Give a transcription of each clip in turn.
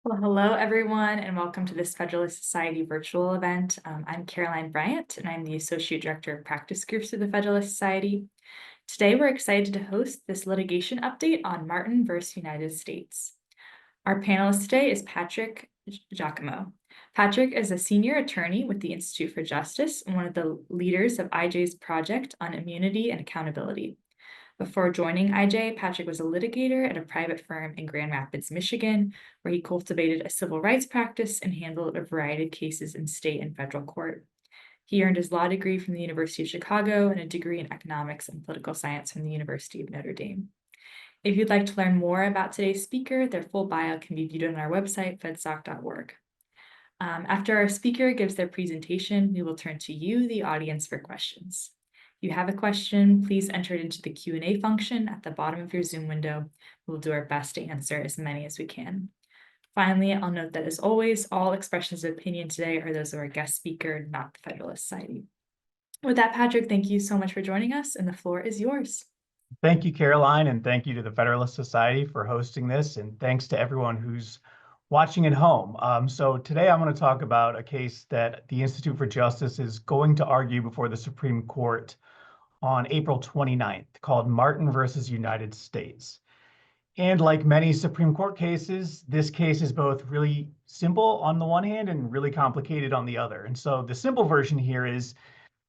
Well, hello, everyone, and welcome to this Federalist Society virtual event. I'm Caroline Bryant, and I'm the Associate Director of Practice Groups of the Federalist Society. Today, we're excited to host this litigation update on Martin versus United States. Our panelist today is Patrick Giacomo. Patrick is a senior attorney with the Institute for Justice and one of the leaders of IJ's project on immunity and accountability. Before joining IJ, Patrick was a litigator at a private firm in Grand Rapids, Michigan, where he cultivated a civil rights practice and handled a variety of cases in state and federal court. He earned his law degree from the University of Chicago and a degree in economics and political science from the University of Notre Dame. If you'd like to learn more about today's speaker, their full bio can be viewed on our website, fedsoc.org. After our speaker gives their presentation, we will turn to you, the audience, for questions. If you have a question, please enter it into the Q&A function at the bottom of your Zoom window. We'll do our best to answer as many as we can. Finally, I'll note that as always, all expressions of opinion today are those of our guest speaker, not the Federalist Society. With that, Patrick, thank you so much for joining us, and the floor is yours. Thank you, Caroline, and thank you to the Federalist Society for hosting this, and thanks to everyone who's watching at home. So today I'm going to talk about a case that the Institute for Justice is going to argue before the Supreme Court on April 29th, called Martin versus United States. And like many Supreme Court cases, this case is both really simple on the one hand and really complicated on the other. And so the simple version here is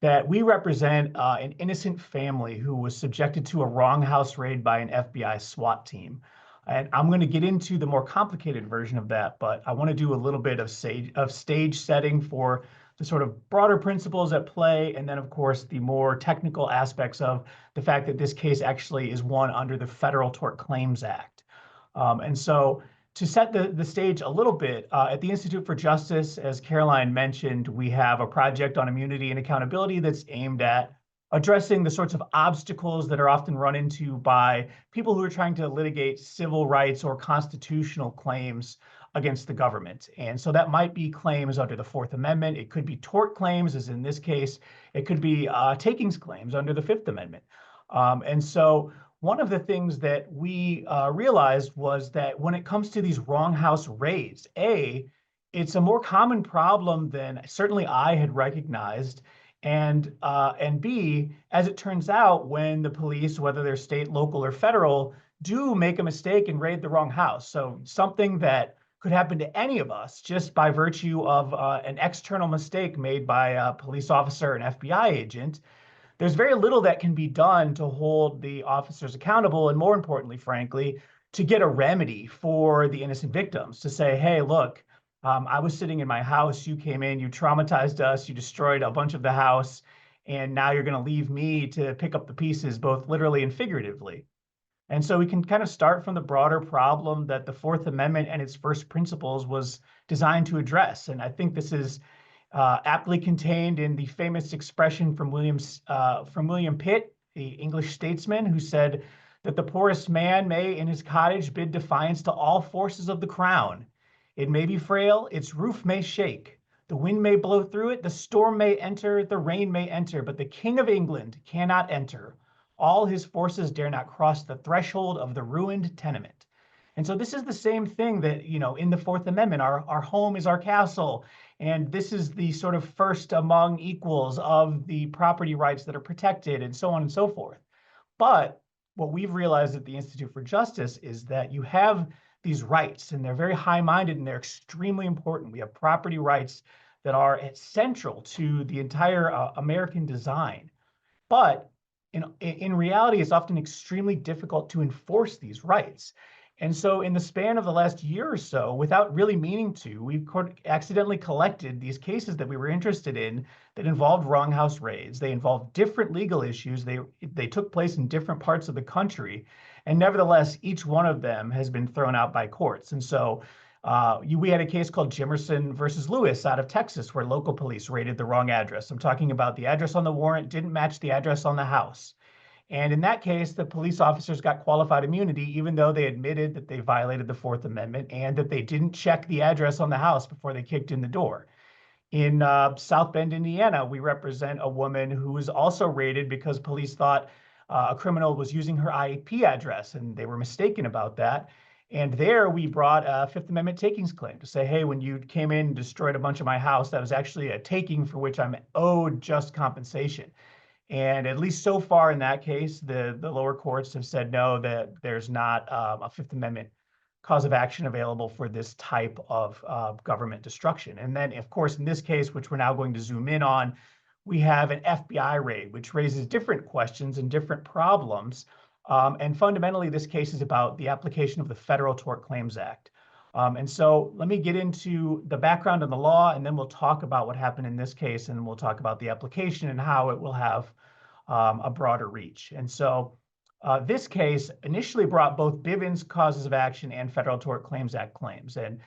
that we represent an innocent family who was subjected to a wrong house raid by an FBI SWAT team. And I'm going to get into the more complicated version of that, but I want to do a little bit of stage setting for the sort of broader principles at play, and then, of course, the more technical aspects of the fact that this case actually is one under the Federal Tort Claims Act. And so to set the stage a little bit, at the Institute for Justice, as Caroline mentioned, we have a project on immunity and accountability that's aimed at addressing the sorts of obstacles that are often run into by people who are trying to litigate civil rights or constitutional claims against the government. And so that might be claims under the Fourth Amendment. It could be tort claims, as in this case. It could be takings claims under the Fifth Amendment. And so one of the things that we realized was that when it comes to these wrong house raids, it's a more common problem than certainly I had recognized. And B, as it turns out, when the police, whether they're state, local, or federal, do make a mistake and raid the wrong house. So something that could happen to any of us just by virtue of an external mistake made by a police officer, an FBI agent. There's very little that can be done to hold the officers accountable, and more importantly, frankly, to get a remedy for the innocent victims, to say, hey, look, I was sitting in my house, you came in, you traumatized us, you destroyed a bunch of the house, and now you're going to leave me to pick up the pieces, both literally and figuratively. And so we can kind of start from the broader problem that the Fourth Amendment and its first principles was designed to address. And I think this is aptly contained in the famous expression from William Pitt, the English statesman, who said that the poorest man may in his cottage bid defiance to all forces of the crown. It may be frail, its roof may shake, the wind may blow through it, the storm may enter, the rain may enter, but the King of England cannot enter. All his forces dare not cross the threshold of the ruined tenement. And so this is the same thing that, in the Fourth Amendment, our home is our castle. And this is the sort of first among equals of the property rights that are protected, and so on and so forth. But what we've realized at the Institute for Justice is that you have these rights, and they're very high-minded, and they're extremely important. We have property rights that are central to the entire American design. But in reality, it's often extremely difficult to enforce these rights. And so in the span of the last year or so, without really meaning to, we've accidentally collected these cases that we were interested in that involved wrong house raids. They involved different legal issues. They took place in different parts of the country. And nevertheless, each one of them has been thrown out by courts. And so we had a case called Jimerson versus Lewis out of Texas, where local police raided the wrong address. I'm talking about the address on the warrant didn't match the address on the house. And in that case, the police officers got qualified immunity, even though they admitted that they violated the Fourth Amendment and that they didn't check the address on the house before they kicked in the door. In South Bend, Indiana, we represent a woman who was also raided because police thought a criminal was using her IP address, and they were mistaken about that. And there we brought a Fifth Amendment takings claim to say, hey, when you came in and destroyed a bunch of my house, that was actually a taking for which I'm owed just compensation. And at least so far in that case, the lower courts have said no, that there's not a Fifth Amendment cause of action available for this type of government destruction. And then, of course, in this case, which we're now going to zoom in on, we have an FBI raid, which raises different questions and different problems. And fundamentally, this case is about the application of the Federal Tort Claims Act. And so let me get into the background on the law, and then we'll talk about what happened in this case, and we'll talk about the application and how it will have a broader reach. And so this case initially brought both Bivens causes of action and Federal Tort Claims Act claims. And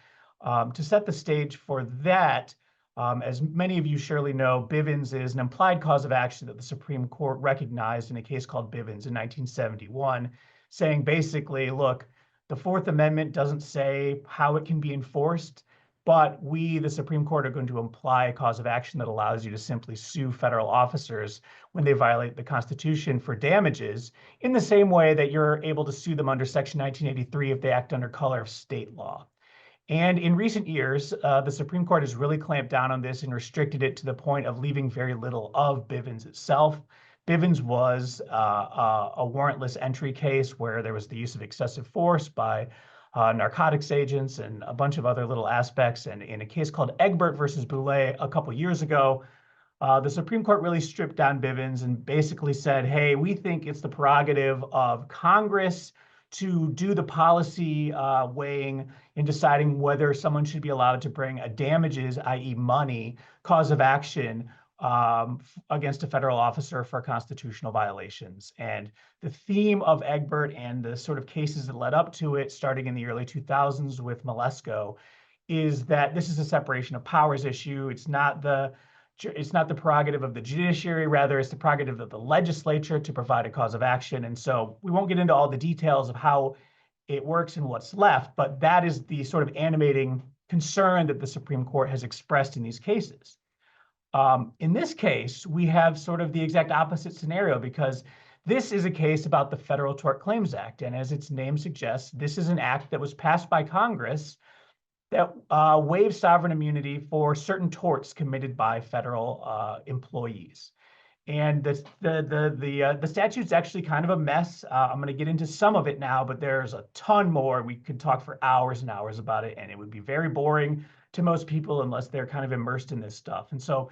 to set the stage for that, as many of you surely know, Bivens is an implied cause of action that the Supreme Court recognized in a case called Bivens in 1971, saying basically, look, the Fourth Amendment doesn't say how it can be enforced, but we, the Supreme Court, are going to imply a cause of action that allows you to simply sue federal officers when they violate the Constitution for damages, in the same way that you're able to sue them under Section 1983 if they act under color of state law. And in recent years, the Supreme Court has really clamped down on this and restricted it to the point of leaving very little of Bivens itself. Bivens was a warrantless entry case where there was the use of excessive force by narcotics agents and a bunch of other little aspects. And in a case called Egbert versus Boulay a couple years ago, the Supreme Court really stripped down Bivens and basically said, hey, we think it's the prerogative of Congress to do the policy weighing in deciding whether someone should be allowed to bring a damages, i.e. money, cause of action against a federal officer for constitutional violations. And the theme of Egbert and the sort of cases that led up to it, starting in the early 2000s with Malesko, is that this is a separation of powers issue. It's not the prerogative of the judiciary, rather it's the prerogative of the legislature to provide a cause of action. And so we won't get into all the details of how it works and what's left, but that is the sort of animating concern that the Supreme Court has expressed in these cases. In this case, we have sort of the exact opposite scenario, because this is a case about the Federal Tort Claims Act. And as its name suggests, this is an act that was passed by Congress that waives sovereign immunity for certain torts committed by federal employees. And the statute's actually kind of a mess. I'm going to get into some of it now, but there's a ton more. We could talk for hours and hours about it, and it would be very boring to most people unless they're kind of immersed in this stuff. And so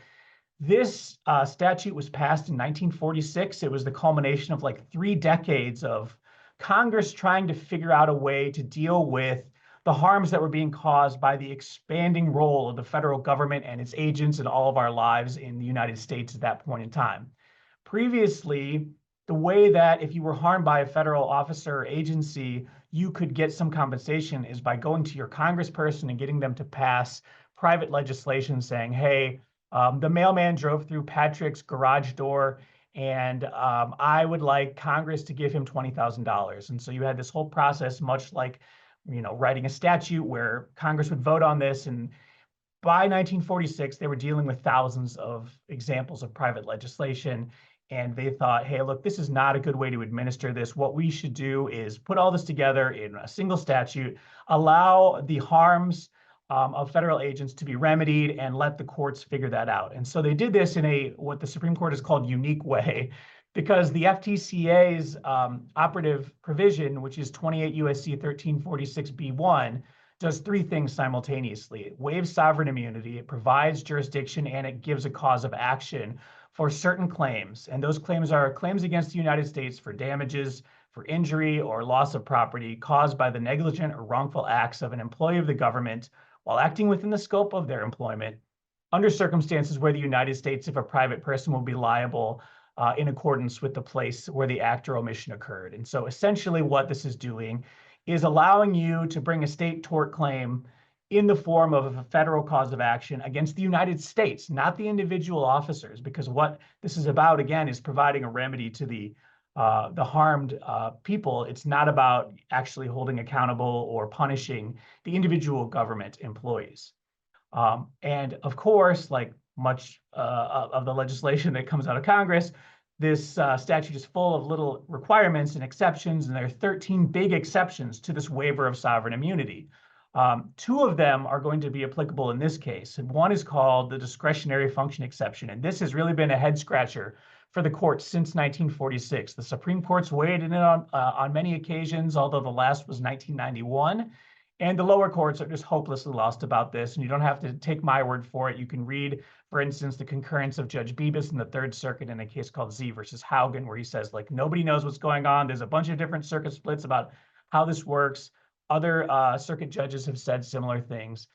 this statute was passed in 1946. It was the culmination of like 3 decades of Congress trying to figure out a way to deal with the harms that were being caused by the expanding role of the federal government and its agents in all of our lives in the United States at that point in time. Previously, the way that if you were harmed by a federal officer or agency, you could get some compensation is by going to your congressperson and getting them to pass private legislation saying, hey, the mailman drove through Patrick's garage door and I would like Congress to give him $20,000. And so you had this whole process, much like writing a statute where Congress would vote on this. And by 1946, they were dealing with thousands of examples of private legislation. And they thought, hey, look, this is not a good way to administer this. What we should do is put all this together in a single statute, allow the harms of federal agents to be remedied, and let the courts figure that out. And so they did this in what the Supreme Court has called unique way, because the FTCA's operative provision, which is 28 U.S.C. 1346b1, does 3 things simultaneously. It waives sovereign immunity, it provides jurisdiction, and it gives a cause of action for certain claims. And those claims are claims against the United States for damages, for injury, or loss of property caused by the negligent or wrongful acts of an employee of the government while acting within the scope of their employment, under circumstances where the United States, if a private person, will be liable in accordance with the place where the act or omission occurred. And so essentially what this is doing is allowing you to bring a state tort claim in the form of a federal cause of action against the United States, not the individual officers, because what this is about, again, is providing a remedy to the harmed people. It's not about actually holding accountable or punishing the individual government employees. And of course, like much of the legislation that comes out of Congress, this statute is full of little requirements and exceptions, and there are 13 big exceptions to this waiver of sovereign immunity. Two of them are going to be applicable in this case, and one is called the discretionary function exception, and this has really been a head scratcher for the courts since 1946. The Supreme Court's weighed in on many occasions, although the last was 1991. And the lower courts are just hopelessly lost about this. And you don't have to take my word for it. You can read, for instance, the concurrence of Judge Bibas in the Third Circuit in a case called Z versus Haugen, where he says, like, nobody knows what's going on. There's a bunch of different circuit splits about how this works. Other circuit judges have said similar things.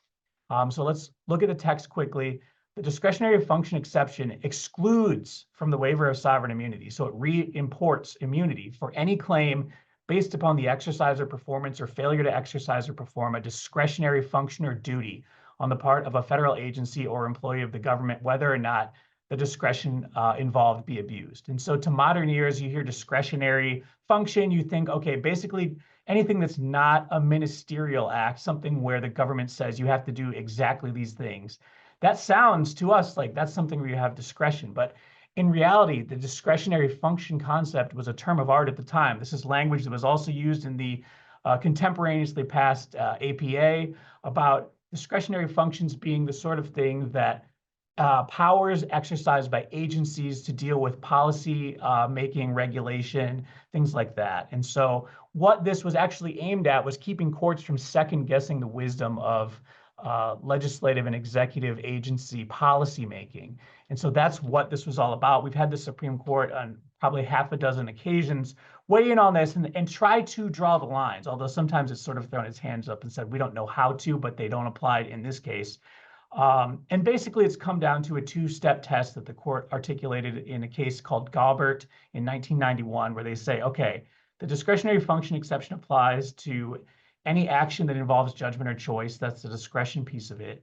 So let's look at the text quickly. The discretionary function exception excludes from the waiver of sovereign immunity. So it re-imports immunity for any claim based upon the exercise or performance or failure to exercise or perform a discretionary function or duty on the part of a federal agency or employee of the government, whether or not the discretion involved be abused. And so to modern ears, you hear discretionary function, you think, okay, basically anything that's not a ministerial act, something where the government says you have to do exactly these things. That sounds to us like that's something where you have discretion, but in reality, the discretionary function concept was a term of art at the time. This is language that was also used in the contemporaneously passed APA about discretionary functions being the sort of thing that powers exercised by agencies to deal with policy making, regulation, things like that. And so what this was actually aimed at was keeping courts from second guessing the wisdom of legislative and executive agency policy making. And so that's what this was all about. We've had the Supreme Court on probably half a dozen occasions weigh in on this and try to draw the lines, although sometimes it's sort of thrown its hands up and said, we don't know how to, but they don't apply it in this case. And basically, it's come down to a two-step test that the court articulated in a case called Gaubert in 1991, where they say, okay, the discretionary function exception applies to any action that involves judgment or choice. That's the discretion piece of it.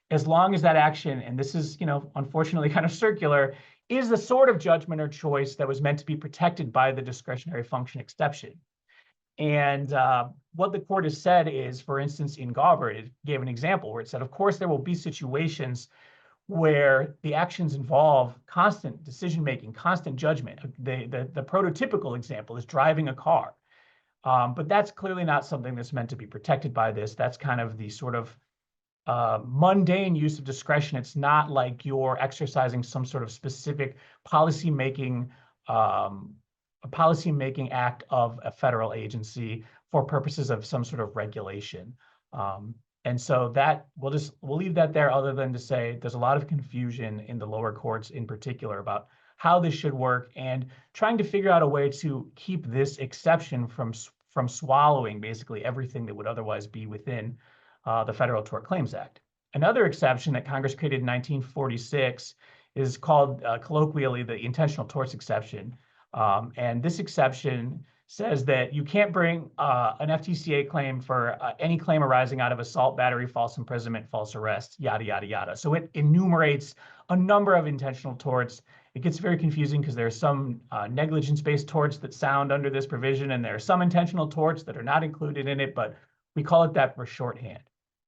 As long as that action, and this is, unfortunately kind of circular, is the sort of judgment or choice that was meant to be protected by the discretionary function exception. And what the court has said is, for instance, in Gaubert, it gave an example where it said, of course, there will be situations where the actions involve constant decision-making, constant judgment. The prototypical example is driving a car. But that's clearly not something that's meant to be protected by this. That's kind of the sort of mundane use of discretion. It's not like you're exercising some sort of specific policy-making act of a federal agency for purposes of some sort of regulation. And so that we'll leave that there, other than to say there's a lot of confusion in the lower courts in particular about how this should work and trying to figure out a way to keep this exception from swallowing basically everything that would otherwise be within the Federal Tort Claims Act. Another exception that Congress created in 1946 is called colloquially the intentional torts exception. And this exception says that you can't bring an FTCA claim for any claim arising out of assault, battery, false imprisonment, false arrest, yada, yada, yada. So it enumerates a number of intentional torts. It gets very confusing because there are some negligence-based torts that sound under this provision, and there are some intentional torts that are not included in it, but we call it that for shorthand.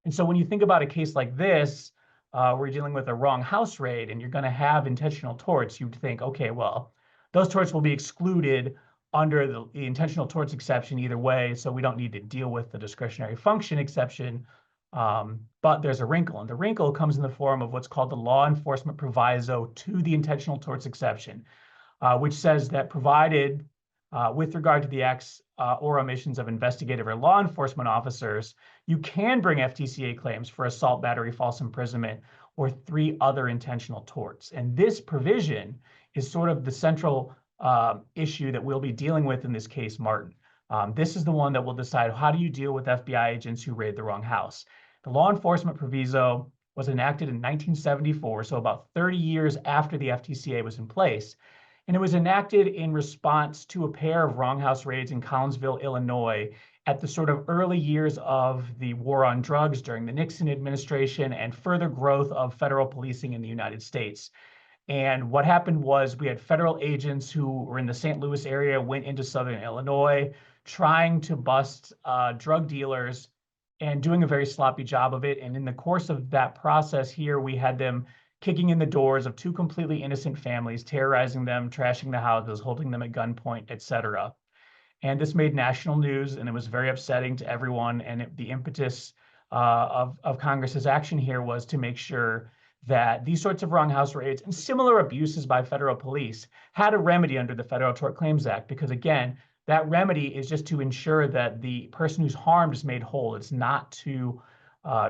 And so when you think about a case like this, where you're dealing with a wrong house raid and you're going to have intentional torts, you'd think, okay, well, those torts will be excluded under the intentional torts exception either way, so we don't need to deal with the discretionary function exception. But there's a wrinkle, and the wrinkle comes in the form of what's called the law enforcement proviso to the intentional torts exception, which says that provided with regard to the acts or omissions of investigative or law enforcement officers, you can bring FTCA claims for assault, battery, false imprisonment, or 3 other intentional torts. And this provision is sort of the central issue that we'll be dealing with in this case, Martin. This is the one that will decide how do you deal with FBI agents who raid the wrong house. The law enforcement proviso was enacted in 1974, so about 30 years after the FTCA was in place. And it was enacted in response to a pair of wrong house raids in Collinsville, Illinois, at the sort of early years of the war on drugs during the Nixon administration and further growth of federal policing in the United States. And what happened was we had federal agents who were in the St. Louis area, went into Southern Illinois, trying to bust drug dealers and doing a very sloppy job of it. And in the course of that process here, we had them kicking in the doors of two completely innocent families, terrorizing them, trashing the houses, holding them at gunpoint, etc. And this made national news, and it was very upsetting to everyone. And the impetus of Congress's action here was to make sure that these sorts of wrong house raids and similar abuses by federal police had a remedy under the Federal Tort Claims Act, because again, that remedy is just to ensure that the person who's harmed is made whole. It's not to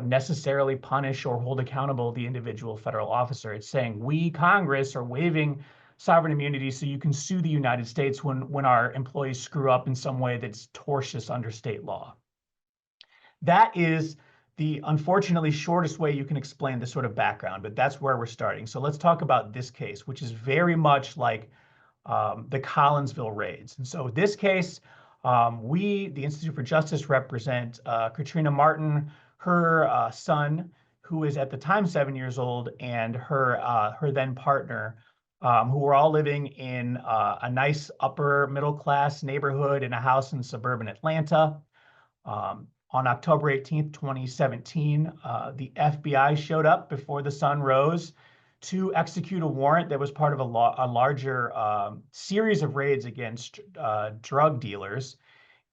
necessarily punish or hold accountable the individual federal officer. It's saying we, Congress, are waiving sovereign immunity so you can sue the United States when our employees screw up in some way that's tortious under state law. That is the unfortunately shortest way you can explain this sort of background, but that's where we're starting. So let's talk about this case, which is very much like the Collinsville raids. And so this case, we, the Institute for Justice, represent Katrina Martin, her son, who is at the time 7 years old, and her then partner, who were all living in a nice upper middle class neighborhood in a house in suburban Atlanta. On October 18th, 2017, the FBI showed up before the sun rose to execute a warrant that was part of a larger series of raids against drug dealers.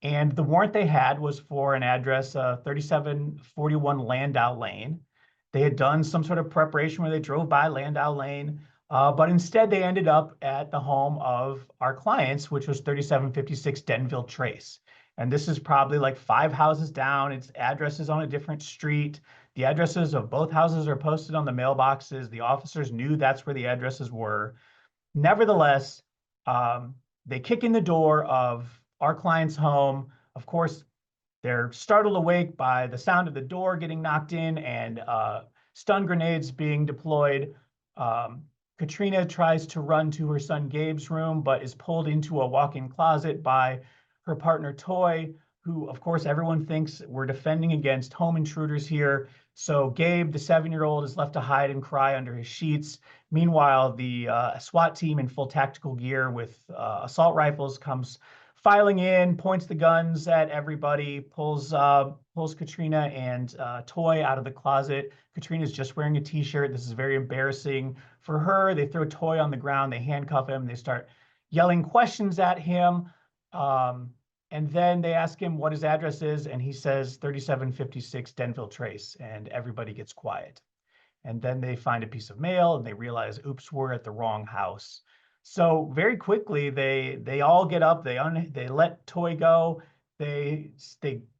And the warrant they had was for an address, 3741 Landau Lane. They had done some sort of preparation where they drove by Landau Lane, but instead they ended up at the home of our clients, which was 3756 Denville Trace. And this is probably like 5 houses down. Its address is on a different street. The addresses of both houses are posted on the mailboxes. The officers knew that's where the addresses were. Nevertheless, they kick in the door of our client's home. Of course, they're startled awake by the sound of the door getting knocked in and stun grenades being deployed. Katrina tries to run to her son Gabe's room, but is pulled into a walk-in closet by her partner Toy, who, of course, everyone thinks we're defending against home intruders here. So Gabe, the 7-year-old, is left to hide and cry under his sheets. Meanwhile, the SWAT team in full tactical gear with assault rifles comes filing in, points the guns at everybody, pulls Katrina and Toy out of the closet. Katrina's just wearing a t-shirt. This is very embarrassing for her. They throw Toy on the ground, they handcuff him, they start yelling questions at him. And then they ask him what his address is, and he says 3756 Denville Trace, and everybody gets quiet. And then they find a piece of mail, and they realize, oops, we're at the wrong house. So very quickly, they all get up, they let Toy go, they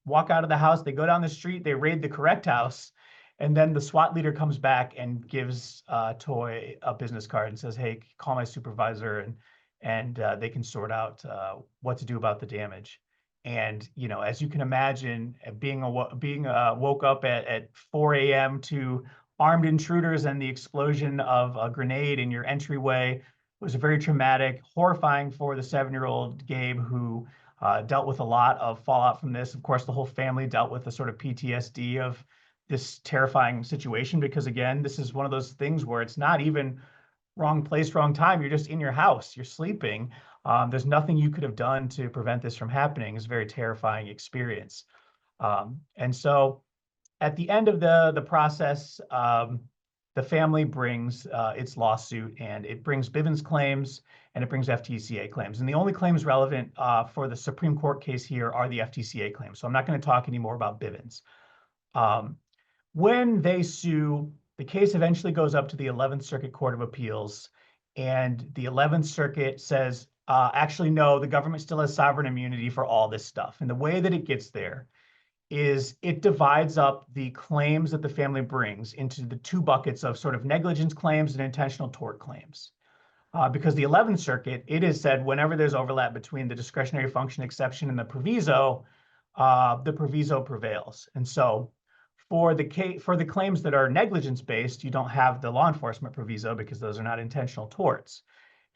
walk out of the house, they go down the street, they raid the correct house, and then the SWAT leader comes back and gives Toy a business card and says, hey, call my supervisor, and they can sort out what to do about the damage. And you know, as you can imagine, being woke up at 4 a.m. to armed intruders and the explosion of a grenade in your entryway was very traumatic, horrifying for the 7-year-old Gabe, who dealt with a lot of fallout from this. Of course, the whole family dealt with the sort of PTSD of this terrifying situation, because again, this is one of those things where it's not even wrong place, wrong time. You're just in your house, you're sleeping. There's nothing you could have done to prevent this from happening. It's a very terrifying experience. And so at the end of the process, the family brings its lawsuit, and it brings Bivens claims and it brings FTCA claims. And the only claims relevant for the Supreme Court case here are the FTCA claims. So I'm not going to talk anymore about Bivens. When they sue, the case eventually goes up to the 11th Circuit Court of Appeals, and the 11th Circuit says, actually, no, the government still has sovereign immunity for all this stuff. And the way that it gets there is it divides up the claims that the family brings into the 2 buckets of sort of negligence claims and intentional tort claims. Because the 11th Circuit, it is said whenever there's overlap between the discretionary function exception and the proviso prevails. And so for the claims that are negligence-based, you don't have the law enforcement proviso because those are not intentional torts.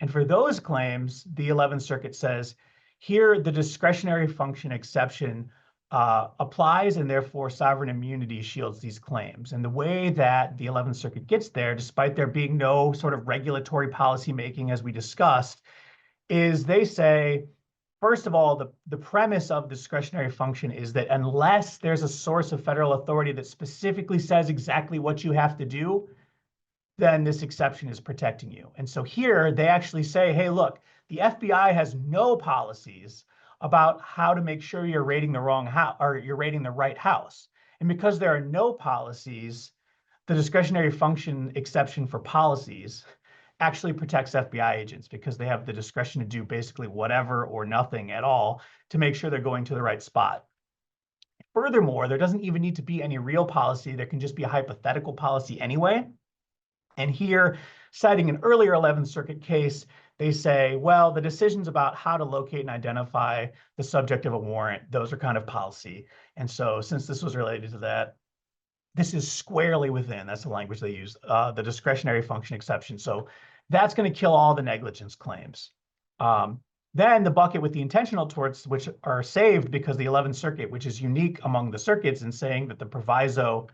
And for those claims, the 11th Circuit says, here the discretionary function exception applies, and therefore sovereign immunity shields these claims. And the way that the 11th Circuit gets there, despite there being no sort of regulatory policymaking as we discussed, is they say, first of all, the premise of discretionary function is that unless there's a source of federal authority that specifically says exactly what you have to do, then this exception is protecting you. And so here they actually say, hey, look, the FBI has no policies about how to make sure you're rating the wrong house or you're rating the right house. And because there are no policies, the discretionary function exception for policies actually protects FBI agents because they have the discretion to do basically whatever or nothing at all to make sure they're going to the right spot. Furthermore, there doesn't even need to be any real policy. There can just be a hypothetical policy anyway. And here, citing an earlier 11th Circuit case, they say, well, the decisions about how to locate and identify the subject of a warrant, those are kind of policy. And so since this was related to that, this is squarely within, that's the language they use, the discretionary function exception. So that's going to kill all the negligence claims. Then the bucket with the intentional torts, which are saved because the 11th Circuit, which is unique among the circuits in saying that the proviso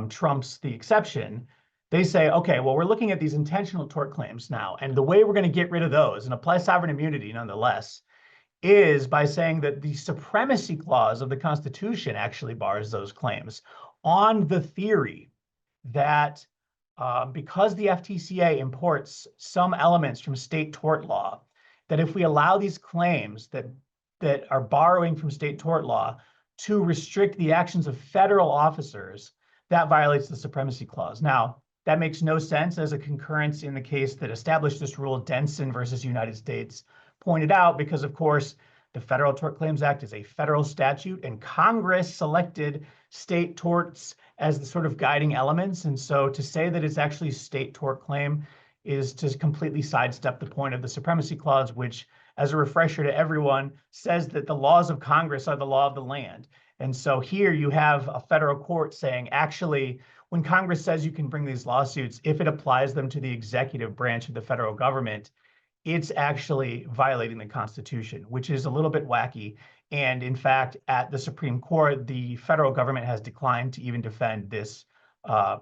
trumps the exception, they say, okay, well, we're looking at these intentional tort claims now. And the way we're going to get rid of those and apply sovereign immunity nonetheless is by saying that the supremacy clause of the Constitution actually bars those claims on the theory that because the FTCA imports some elements from state tort law, that if we allow these claims that are borrowing from state tort law to restrict the actions of federal officers, that violates the supremacy clause. Now, that makes no sense as a concurrence in the case that established this rule, Denson versus United States, pointed out, because of course, the Federal Tort Claims Act is a federal statute and Congress selected state torts as the sort of guiding elements. And so to say that it's actually state tort claim is to completely sidestep the point of the supremacy clause, which, as a refresher to everyone, says that the laws of Congress are the law of the land. And so here you have a federal court saying, actually, when Congress says you can bring these lawsuits, if it applies them to the executive branch of the federal government, it's actually violating the Constitution, which is a little bit wacky. And in fact, at the Supreme Court, the federal government has declined to even defend this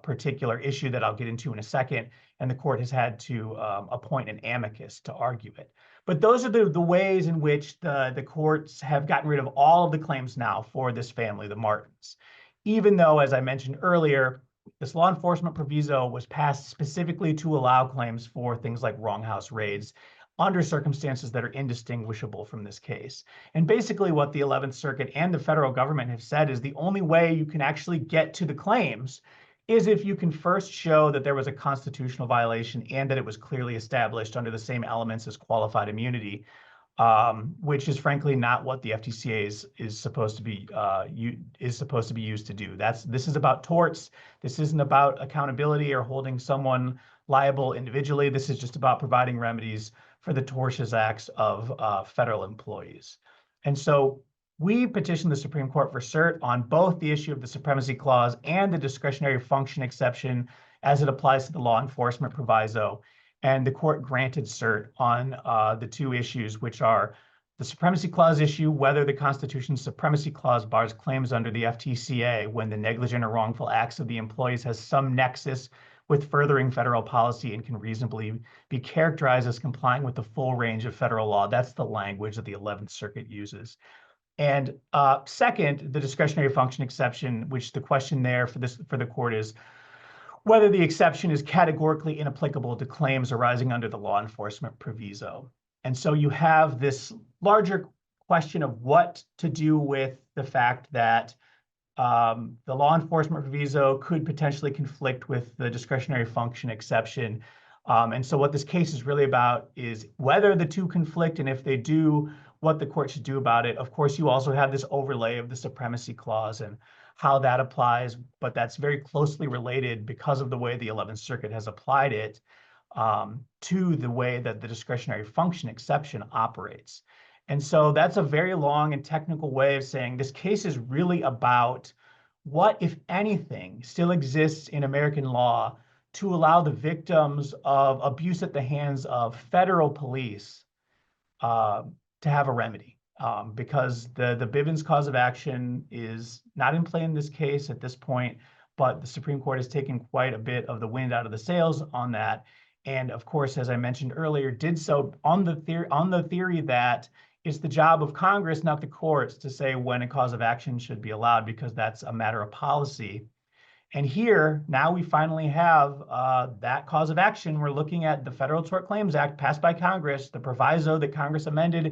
particular issue that I'll get into in a second. And the court has had to appoint an amicus to argue it. But those are the ways in which the courts have gotten rid of all of the claims now for this family, the Martins. Even though, as I mentioned earlier, this law enforcement proviso was passed specifically to allow claims for things like wrong house raids under circumstances that are indistinguishable from this case. And basically what the 11th Circuit and the federal government have said is the only way you can actually get to the claims is if you can first show that there was a constitutional violation and that it was clearly established under the same elements as qualified immunity, which is frankly not what the FTCA is supposed to be used to do. This is about torts. This isn't about accountability or holding someone liable individually. This is just about providing remedies for the tortious acts of federal employees. And so we petitioned the Supreme Court for cert on both the issue of the supremacy clause and the discretionary function exception as it applies to the law enforcement proviso. And the court granted cert on the two issues, which are the supremacy clause issue, whether the Constitution's supremacy clause bars claims under the FTCA when the negligent or wrongful acts of the employees has some nexus with furthering federal policy and can reasonably be characterized as complying with the full range of federal law. That's the language that the 11th Circuit uses. And second, the discretionary function exception, which the question there for the court is whether the exception is categorically inapplicable to claims arising under the law enforcement proviso. And so you have this larger question of what to do with the fact that the law enforcement proviso could potentially conflict with the discretionary function exception. And so what this case is really about is whether the two conflict, and if they do, what the court should do about it. Of course, you also have this overlay of the supremacy clause and how that applies, but that's very closely related because of the way the 11th Circuit has applied it to the way that the discretionary function exception operates. And so that's a very long and technical way of saying this case is really about what, if anything, still exists in American law to allow the victims of abuse at the hands of federal police to have a remedy. Because the Bivens cause of action is not in play in this case at this point, but the Supreme Court has taken quite a bit of the wind out of the sails on that. And of course, as I mentioned earlier, did so on the theory that it's the job of Congress, not the courts, to say when a cause of action should be allowed, because that's a matter of policy. And here, now we finally have that cause of action. We're looking at the Federal Tort Claims Act passed by Congress, the proviso that Congress amended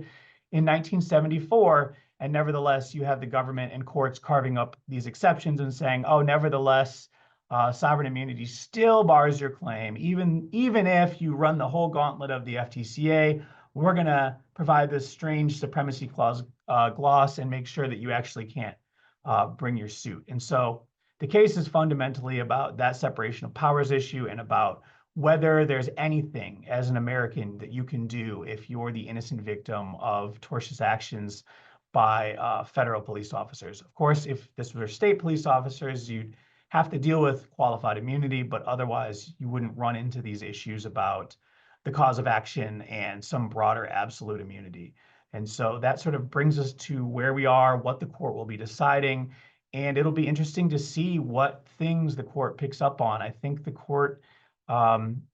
in 1974. And nevertheless, you have the government and courts carving up these exceptions and saying, oh, nevertheless, sovereign immunity still bars your claim. Even if you run the whole gauntlet of the FTCA, we're going to provide this strange supremacy clause gloss and make sure that you actually can't bring your suit. And so the case is fundamentally about that separation of powers issue and about whether there's anything as an American that you can do if you're the innocent victim of tortious actions by federal police officers. Of course, if this were state police officers, you'd have to deal with qualified immunity, but otherwise you wouldn't run into these issues about the cause of action and some broader absolute immunity. And so that sort of brings us to where we are, what the court will be deciding, and it'll be interesting to see what things the court picks up on. I think the court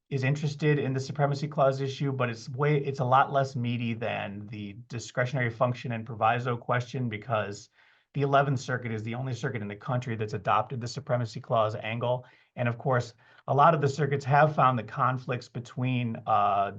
is interested in the supremacy clause issue, but it's a lot less meaty than the discretionary function and proviso question, because the 11th Circuit is the only circuit in the country that's adopted the supremacy clause angle. And of course, a lot of the circuits have found the conflicts between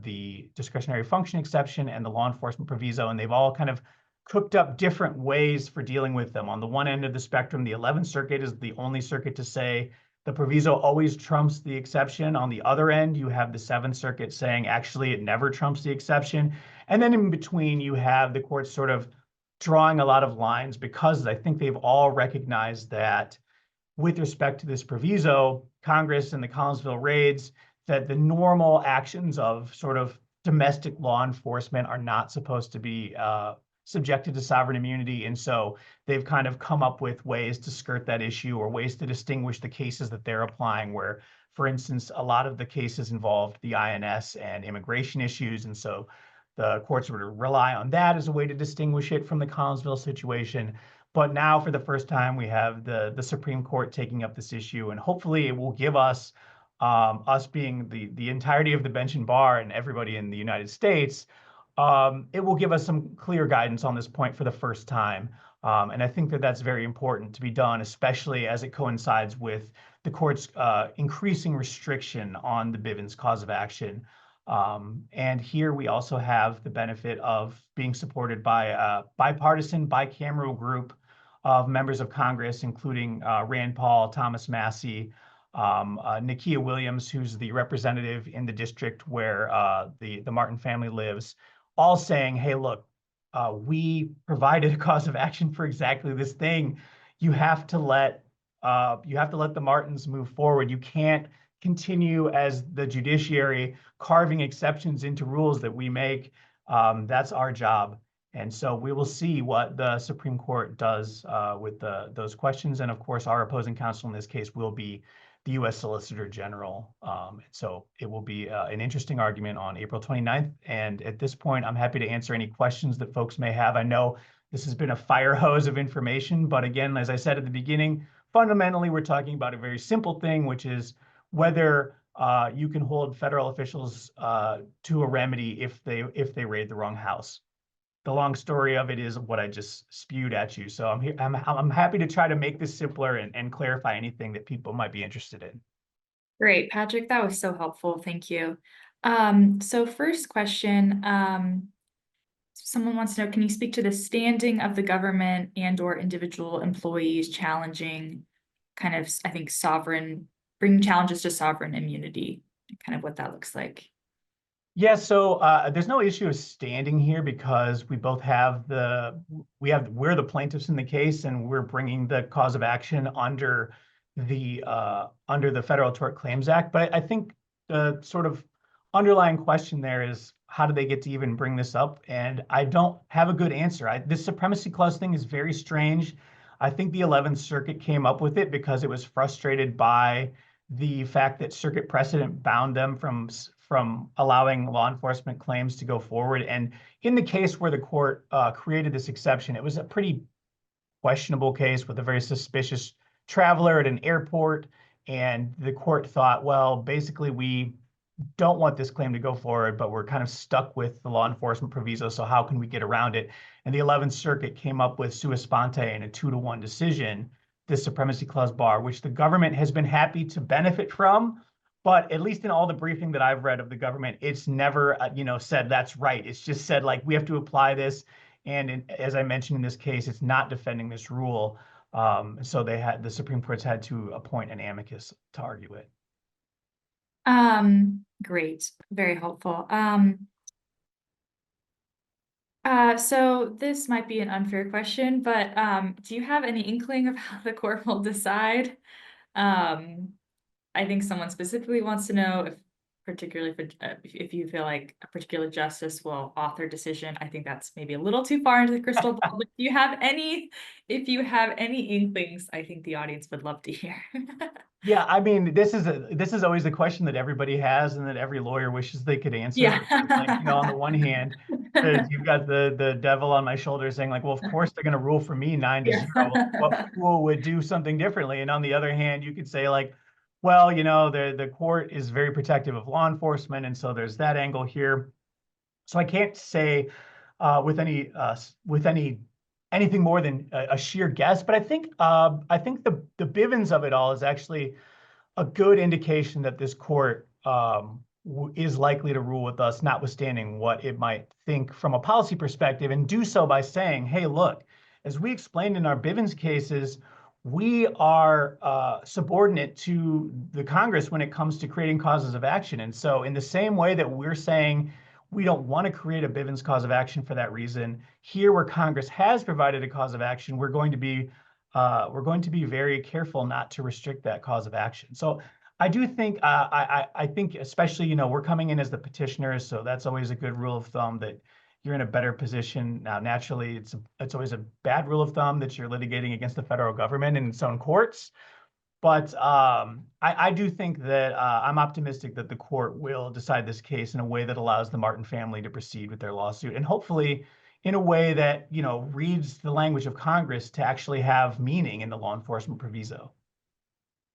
the discretionary function exception and the law enforcement proviso, and they've all kind of cooked up different ways for dealing with them. On the one end of the spectrum, the 11th Circuit is the only circuit to say the proviso always trumps the exception. On the other end, you have the 7th Circuit saying actually it never trumps the exception. And then in between, you have the courts sort of drawing a lot of lines, because I think they've all recognized that with respect to this proviso, Congress and the Collinsville raids, that the normal actions of sort of domestic law enforcement are not supposed to be subjected to sovereign immunity. And so they've kind of come up with ways to skirt that issue, or ways to distinguish the cases that they're applying, where, for instance, a lot of the cases involved the INS and immigration issues. And so the courts would rely on that as a way to distinguish it from the Collinsville situation. But now, for the first time, we have the Supreme Court taking up this issue, and hopefully it will give us, us being the entirety of the bench and bar and everybody in the United States, it will give us some clear guidance on this point for the first time. And I think that that's very important to be done, especially as it coincides with the court's increasing restriction on the Bivens cause of action. And here we also have the benefit of being supported by a bipartisan, bicameral group of members of Congress, including Rand Paul, Thomas Massey, Nakia Williams, who's the representative in the district where the Martin family lives, all saying, hey, look, we provided a cause of action for exactly this thing. You have to let the Martins move forward. You can't continue as the judiciary carving exceptions into rules that we make. That's our job. And so we will see what the Supreme Court does with those questions. And of course, our opposing counsel in this case will be the U.S. Solicitor General. So it will be an interesting argument on April 29th. And at this point, I'm happy to answer any questions that folks may have. I know this has been a fire hose of information, but again, as I said at the beginning, fundamentally, we're talking about a very simple thing, which is whether you can hold federal officials to a remedy if they raid the wrong house. The long story of it is what I just spewed at you. So I'm happy to try to make this simpler and clarify anything that people might be interested in. Great, Patrick, that was so helpful. Thank you. So first question, someone wants to know, can you speak to the standing of the government and or individual employees challenging kind of, I think, bringing challenges to sovereign immunity, kind of what that looks like? Yeah, so there's no issue of standing here, because we both have we're the plaintiffs in the case, and we're bringing the cause of action under the Federal Tort Claims Act. But I think the sort of underlying question there is, how do they get to even bring this up? And I don't have a good answer. This supremacy clause thing is very strange. I think the 11th Circuit came up with it because it was frustrated by the fact that circuit precedent bound them from allowing law enforcement claims to go forward. And in the case where the court created this exception, it was a pretty questionable case with a very suspicious traveler at an airport. And the court thought, well, basically, we don't want this claim to go forward, but we're kind of stuck with the law enforcement proviso. So how can we get around it? And the 11th Circuit came up with sua sponte in a 2-to-1 decision the Supremacy Clause bar, which the government has been happy to benefit from. But at least in all the briefing that I've read of the government, it's never, said that's right. It's just said, like, we have to apply this. And as I mentioned in this case, it's not defending this rule. So the Supreme Court's had to appoint an amicus to argue it. Great, very helpful. So this might be an unfair question, but do you have any inkling of how the court will decide? I think someone specifically wants to know if, particularly if you feel like a particular justice will author decision. I think that's maybe a little too far into the crystal ball. But if you have any inklings, I think the audience would love to hear. Yeah, I mean, this is always the question that everybody has and that every lawyer wishes they could answer. Yeah. Like, on the one hand, you've got the devil on my shoulder saying, like, well, of course they're going to rule for me 9-0. What fool would do something differently? And on the other hand, you could say, like, well, the court is very protective of law enforcement, and so there's that angle here. So I can't say with anything more than a sheer guess, but I think the Bivens of it all is actually a good indication that this court is likely to rule with us, notwithstanding what it might think from a policy perspective, and do so by saying, hey, look, as we explained in our Bivens cases, we are subordinate to the Congress when it comes to creating causes of action. And so in the same way that we're saying we don't want to create a Bivens cause of action for that reason, here where Congress has provided a cause of action, we're going to be very careful not to restrict that cause of action. So I do think, I think especially, we're coming in as the petitioners, so that's always a good rule of thumb that you're in a better position. Now, naturally, it's always a bad rule of thumb that you're litigating against the federal government in its own courts. But I do think that I'm optimistic that the court will decide this case in a way that allows the Martin family to proceed with their lawsuit, and hopefully in a way that, reads the language of Congress to actually have meaning in the law enforcement proviso.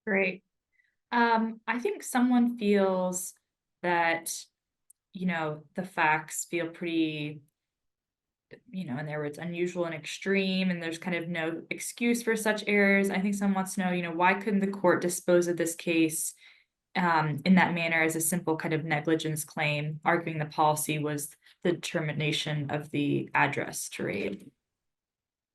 Great. I think someone feels that, the facts feel pretty, in their words, unusual and extreme, and there's kind of no excuse for such errors. I think someone wants to know, why couldn't the court dispose of this case in that manner as a simple kind of negligence claim, arguing the policy was the determination of the address to raid?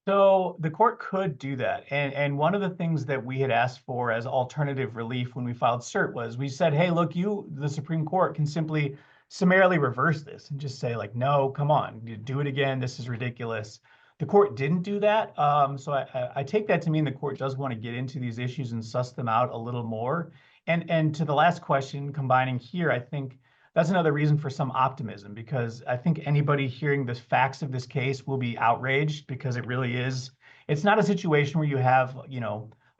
So the court could do that. And one of the things that we had asked for as alternative relief when we filed cert was we said, hey, look, the Supreme Court can simply summarily reverse this and just say, like, no, come on, do it again. This is ridiculous. The court didn't do that. So I take that to mean the court does want to get into these issues and suss them out a little more. And to the last question, combining here, I think that's another reason for some optimism, because I think anybody hearing the facts of this case will be outraged, because it really is. It's not a situation where you have,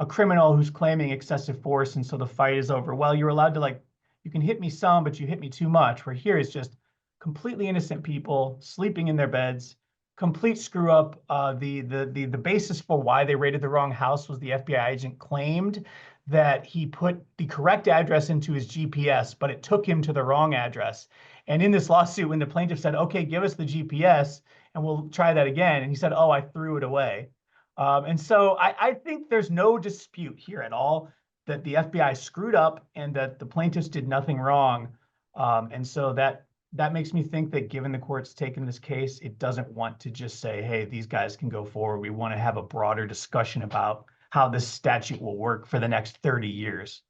a criminal who's claiming excessive force, and so the fight is over. Well, you're allowed to, like, you can hit me some, but you hit me too much. Where here is just completely innocent people sleeping in their beds, complete screw up. The basis for why they raided the wrong house was the FBI agent claimed that he put the correct address into his GPS, but it took him to the wrong address. And in this lawsuit, when the plaintiff said, okay, give us the GPS and we'll try that again, and he said, oh, I threw it away. And so I think there's no dispute here at all that the FBI screwed up and that the plaintiffs did nothing wrong. And so that makes me think that given the court's taken this case, it doesn't want to just say, hey, these guys can go forward. We want to have a broader discussion about how this statute will work for the next 30 years.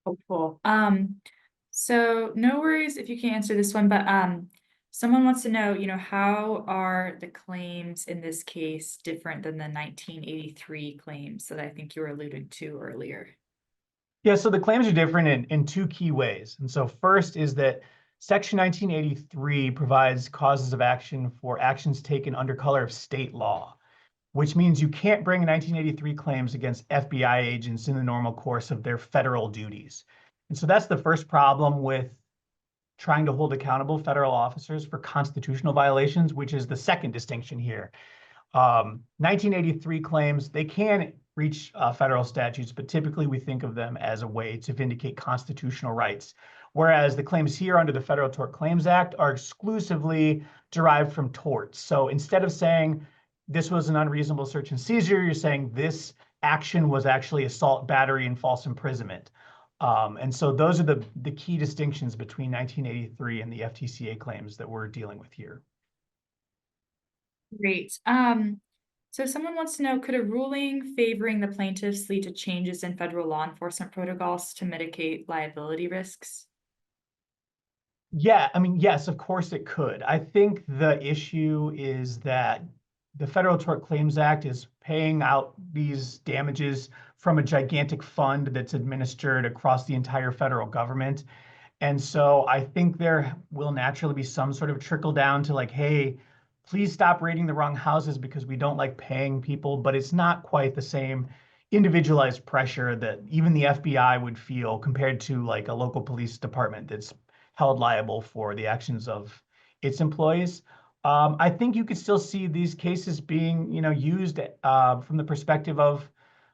Hopeful. So no worries if you can't answer this one, but someone wants to know, how are the claims in this case different than the 1983 claims that I think you were alluding to earlier? Yeah, so the claims are different in two key ways. And so first is that Section 1983 provides causes of action for actions taken under color of state law, which means you can't bring 1983 claims against FBI agents in the normal course of their federal duties. And so that's the first problem with trying to hold accountable federal officers for constitutional violations, which is the second distinction here. 1983 claims, they can reach federal statutes, but typically we think of them as a way to vindicate constitutional rights. Whereas the claims here under the Federal Tort Claims Act are exclusively derived from torts. So instead of saying, this was an unreasonable search and seizure. You're saying this action was actually assault, battery, and false imprisonment. And so those are the key distinctions between 1983 and the FTCA claims that we're dealing with here. Great. So someone wants to know, could a ruling favoring the plaintiffs lead to changes in federal law enforcement protocols to mitigate liability risks? Yeah, I mean, yes, of course it could. I think the issue is that the Federal Tort Claims Act is paying out these damages from a gigantic fund that's administered across the entire federal government. And so I think there will naturally be some sort of trickle down to like, hey, please stop raiding the wrong houses because we don't like paying people. But it's not quite the same individualized pressure that even the FBI would feel compared to like a local police department that's held liable for the actions of its employees. I think you could still see these cases being, used from the perspective of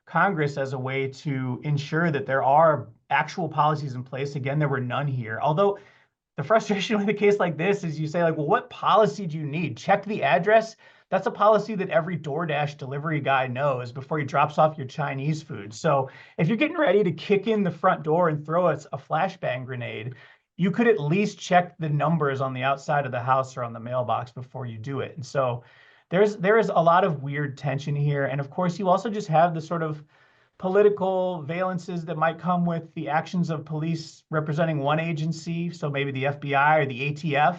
Congress as a way to ensure that there are actual policies in place. Again, there were none here. Although the frustration with a case like this is you say like, well, what policy do you need? Check the address. That's a policy that every DoorDash delivery guy knows before he drops off your Chinese food. So if you're getting ready to kick in the front door and throw a flashbang grenade, you could at least check the numbers on the outside of the house or on the mailbox before you do it. And so there is a lot of weird tension here. And of course, you also just have the sort of political valences that might come with the actions of police representing one agency, so maybe the FBI or the ATF,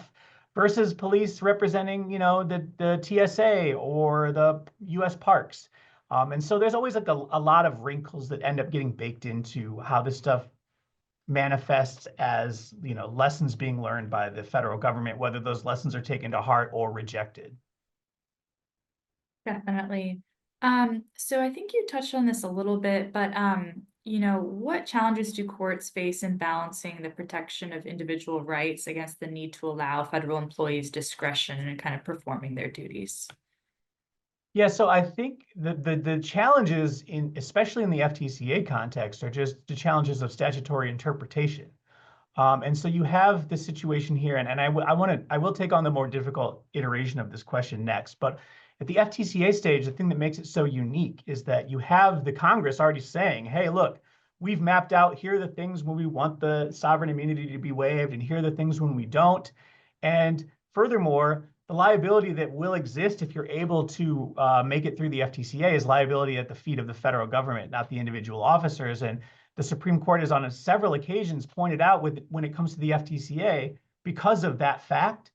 versus police representing, the TSA or the U.S. Parks. And so there's always like a lot of wrinkles that end up getting baked into how this stuff manifests as, lessons being learned by the federal government, whether those lessons are taken to heart or rejected. Definitely. So I think you touched on this a little bit, but what challenges do courts face in balancing the protection of individual rights against the need to allow federal employees discretion in kind of performing their duties? Yeah, so I think the challenges especially in the FTCA context are just the challenges of statutory interpretation. And so you have this situation here, and I will take on the more difficult iteration of this question next. But at the FTCA stage, the thing that makes it so unique is that you have the Congress already saying, hey, look, we've mapped out, here are the things when we want the sovereign immunity to be waived, and here are the things when we don't. And furthermore, the liability that will exist if you're able to make it through the FTCA is liability at the feet of the federal government, not the individual officers. And the Supreme Court has on several occasions pointed out when it comes to the FTCA, because of that fact,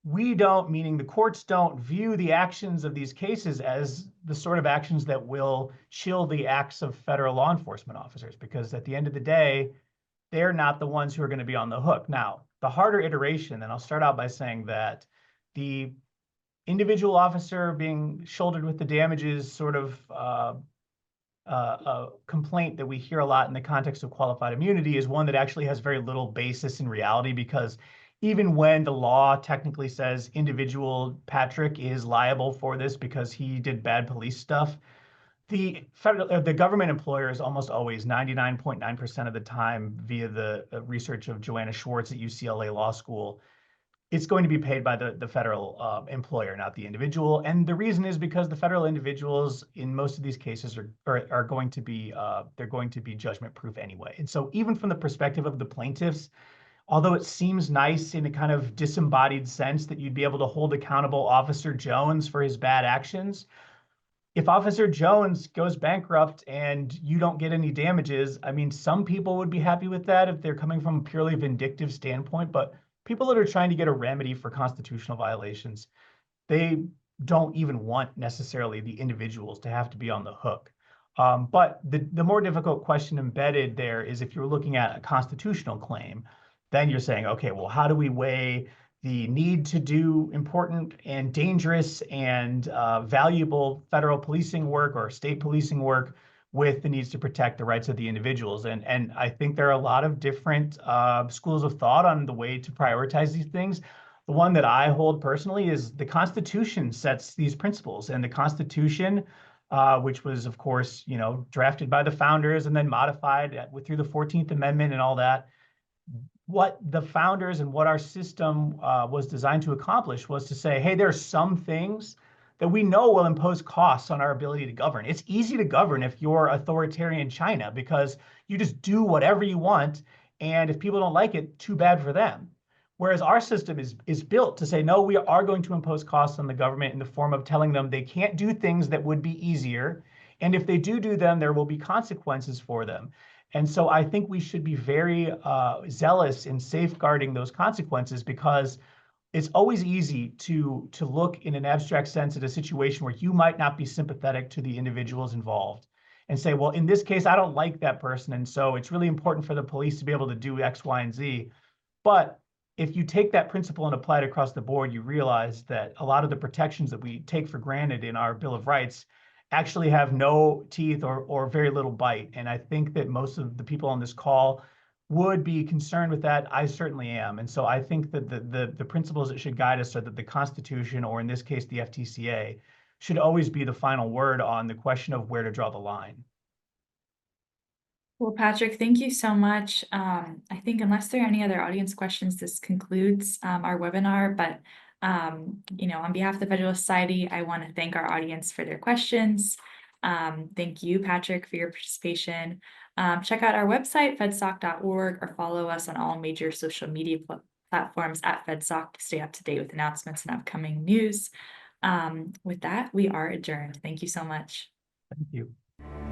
we don't, meaning the courts don't view the actions of these cases as the sort of actions that will chill the acts of federal law enforcement officers, because at the end of the day, they're not the ones who are going to be on the hook. Now, the harder iteration, and I'll start out by saying that the individual officer being shouldered with the damages sort of a complaint that we hear a lot in the context of qualified immunity is one that actually has very little basis in reality, because even when the law technically says individual Patrick is liable for this because he did bad police stuff, the government employer is almost always 99.9% of the time, via the research of Joanna Schwartz at UCLA Law School, it's going to be paid by the federal employer, not the individual. And the reason is because the federal individuals in most of these cases are going to be they're going to be judgment proof anyway. And so even from the perspective of the plaintiffs, although it seems nice in a kind of disembodied sense that you'd be able to hold accountable Officer Jones for his bad actions, if Officer Jones goes bankrupt and you don't get any damages, I mean, some people would be happy with that if they're coming from a purely vindictive standpoint, but people that are trying to get a remedy for constitutional violations, they don't even want necessarily the individuals to have to be on the hook. But the more difficult question embedded there is, if you're looking at a constitutional claim, then you're saying, okay, well, how do we weigh the need to do important and dangerous and valuable federal policing work or state policing work with the needs to protect the rights of the individuals? And I think there are a lot of different schools of thought on the way to prioritize these things. The one that I hold personally is the Constitution sets these principles, and the Constitution, which was, of course, drafted by the founders and then modified through the 14th Amendment and all that. What the founders and what our system was designed to accomplish was to say, hey, there are some things that we know will impose costs on our ability to govern. It's easy to govern if you're authoritarian China because you just do whatever you want. And if people don't like it, too bad for them. Whereas our system is built to say, no, we are going to impose costs on the government in the form of telling them they can't do things that would be easier. And if they do them, there will be consequences for them. And so I think we should be very zealous in safeguarding those consequences, because it's always easy to look in an abstract sense at a situation where you might not be sympathetic to the individuals involved and say, well, in this case, I don't like that person. And so it's really important for the police to be able to do X, Y, and Z. But if you take that principle and apply it across the board, you realize that a lot of the protections that we take for granted in our Bill of Rights actually have no teeth or very little bite. And I think that most of the people on this call would be concerned with that. I certainly am. And so I think that the principles that should guide us are that the Constitution, or in this case, the FTCA, should always be the final word on the question of where to draw the line. Well, Patrick, thank you so much. I think unless there are any other audience questions, this concludes our webinar. But on behalf of the Federalist Society, I want to thank our audience for their questions. Thank you, Patrick, for your participation. Check out our website, fedsoc.org, or follow us on all major social media platforms at FedSoc to stay up to date with announcements and upcoming news. With that, we are adjourned. Thank you so much. Thank you.